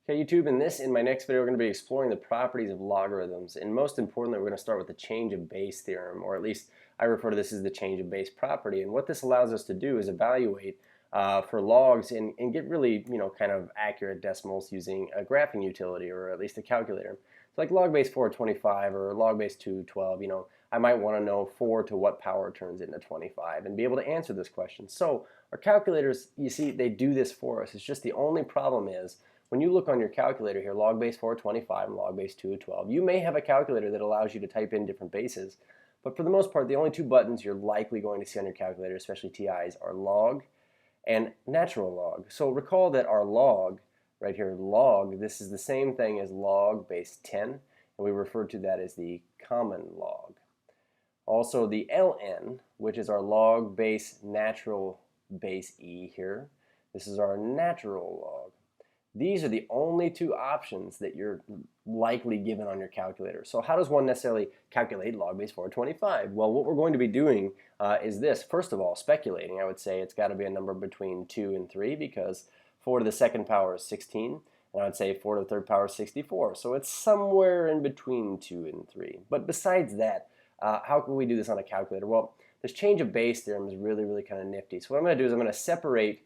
Okay, YouTube, in my next video, we're going to be exploring the properties of logarithms. And most importantly, we're going to start with the change of base theorem, or at least I refer to this as the change of base property. And what this allows us to do is evaluate for logs and get really, kind of accurate decimals using a graphing utility, or at least a calculator. So like log base 425 or log base 212, I might want to know 4 to what power turns into 25 and be able to answer this question. So our calculators, you see, they do this for us. It's just the only problem is, when you look on your calculator here, log base 425 and log base 212, you may have a calculator that allows you to type in different bases, but for the most part, the only two buttons you're likely going to see on your calculator, especially TIs, are log and natural log. So recall that our log, right here, log, this is the same thing as log base 10, and we refer to that as the common log. Also, the ln, which is our log base natural base e here, this is our natural log. These are the only two options that you're likely given on your calculator. So how does one necessarily calculate log base 425? Well, what we're going to be doing is this. First of all, speculating. I would say it's got to be a number between 2 and 3 because 4 to the second power is 16. And I would say 4 to the third power is 64. So it's somewhere in between 2 and 3. But besides that, how can we do this on a calculator? Well, this change of base theorem is really, really kind of nifty. So what I'm going to do is I'm going to separate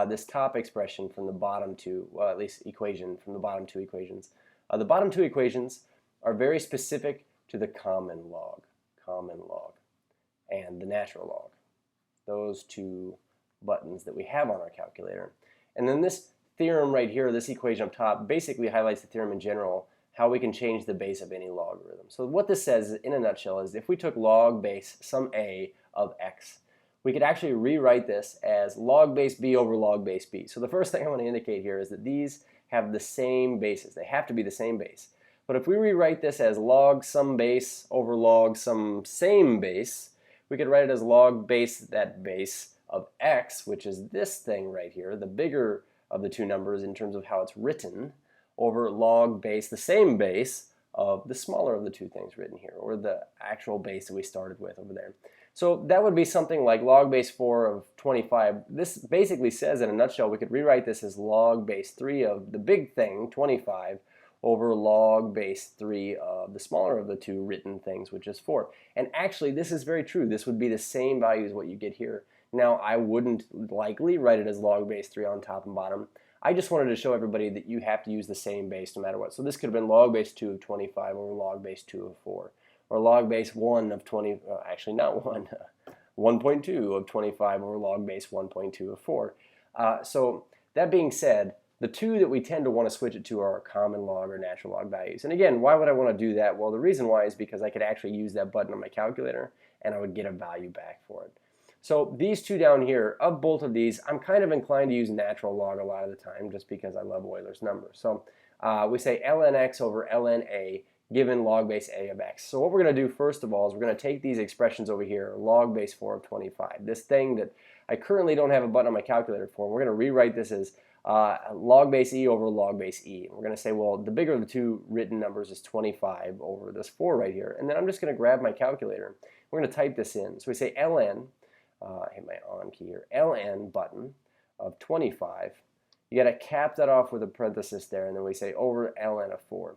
this top expression from the bottom two, well, at least equation from the bottom two equations. The bottom two equations are very specific to the common log, and the natural log. Those two buttons that we have on our calculator. And then this theorem right here, this equation up top, basically highlights the theorem in general, how we can change the base of any logarithm. So what this says in a nutshell is if we took log base some a of x, we could actually rewrite this as log base b over log base b. So the first thing I want to indicate here is that these have the same bases. They have to be the same base. But if we rewrite this as log some base over log some same base, we could write it as log base that base of x, which is this thing right here, the bigger of the two numbers in terms of how it's written, over log base, the same base of the smaller of the two things written here, or the actual base that we started with over there. So that would be something like log base 4 of 25. This basically says, in a nutshell, we could rewrite this as log base 3 of the big thing, 25, over log base 3 of the smaller of the two written things, which is 4. And actually, this is very true. This would be the same value as what you get here. Now, I wouldn't likely write it as log base 3 on top and bottom. I just wanted to show everybody that you have to use the same base no matter what. So this could have been log base 2 of 25 over log base 2 of 4. Or log base 1 of 20, actually not 1, 1.2 of 25 over log base 1.2 of 4. So that being said, the two that we tend to want to switch it to are common log or natural log values. And again, why would I want to do that? Well, the reason why is because I could actually use that button on my calculator and I would get a value back for it. So these two down here, of both of these, I'm kind of inclined to use natural log a lot of the time just because I love Euler's number. So we say ln x over ln a given log base a of x. So what we're going to do first of all is we're going to take these expressions over here, log base 4 of 25, this thing that I currently don't have a button on my calculator for. We're going to rewrite this as log base e over log base e. We're going to say, well, the bigger of the two written numbers is 25 over this 4 right here. And then I'm just going to grab my calculator. We're going to type this in. So we say ln, I hit my on key here, ln button of 25. You got to cap that off with a parenthesis there, and then we say over ln of 4.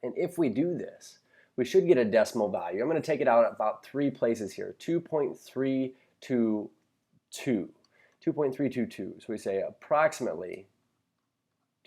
And if we do this, we should get a decimal value. I'm going to take it out about 3 places here, 2.322. 2.322. So we say approximately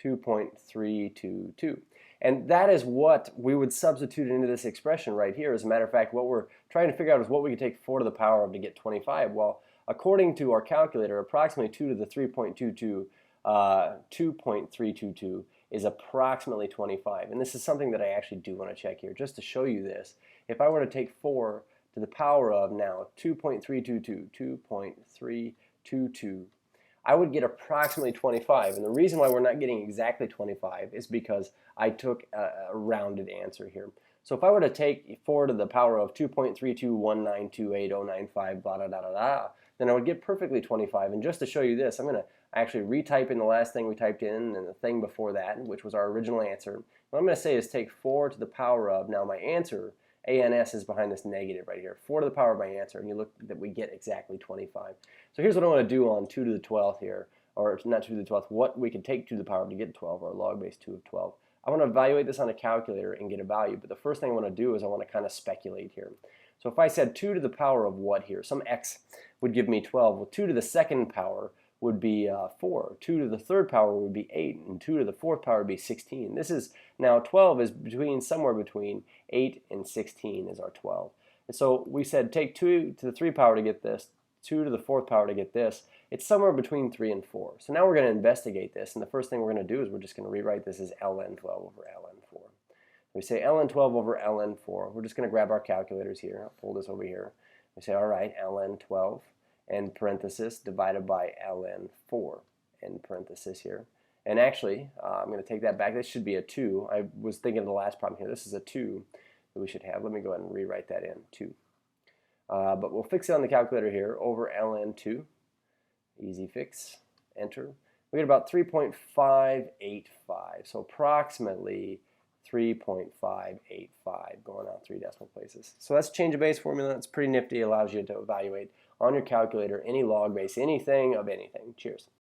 2.322. And that is what we would substitute into this expression right here. As a matter of fact, what we're trying to figure out is what we could take 4 to the power of to get 25. Well, according to our calculator, approximately 2 to the 3.22, 2.322 is approximately 25. And this is something that I actually do want to check here just to show you this. If I were to take 4 to the power of now 2.322, 2.322, I would get approximately 25. And the reason why we're not getting exactly 25 is because I took a rounded answer here. So if I were to take 4 to the power of 2.32192809.5, blah, blah, blah, blah, blah, then I would get perfectly 25. And just to show you this, I'm going to actually retype in the last thing we typed in and the thing before that, which was our original answer. What I'm going to say is take 4 to the power of, now my answer, ANS is behind this negative right here, 4 to the power of my answer, and you look that we get exactly 25. So here's what I want to do on 2 to the 12th here. or not 2 to the 12th, what we could take 2 to the power to get 12, or log base 2 of 12. I want to evaluate this on a calculator and get a value, but the first thing I want to do is I want to kind of speculate here. So if I said 2 to the power of what here? Some x would give me 12. Well, 2 to the second power would be 4. 2 to the third power would be 8, and 2 to the fourth power would be 16. This is now 12 is somewhere between 8 and 16 is our 12. And so we said take 2 to the 3 power to get this, 2 to the fourth power to get this. It's somewhere between 3 and 4. So now we're going to investigate this, and the first thing we're going to do is we're just going to rewrite this as ln 12 over ln 4. We say ln 12 over ln 4. We're just going to grab our calculators here. I'll pull this over here. We say, all right, ln 12 in parenthesis divided by ln 4 in parenthesis here. And actually, I'm going to take that back. This should be a 2. I was thinking of the last problem here. This is a 2 that we should have. Let me go ahead and rewrite that in, 2. But we'll fix it on the calculator here, over ln 2. Easy fix, enter. We get about 3.585, so approximately 3.585 going on 3 decimal places. So that's change of base formula. It's pretty nifty. It allows you to evaluate on your calculator any log base, anything of anything. Cheers.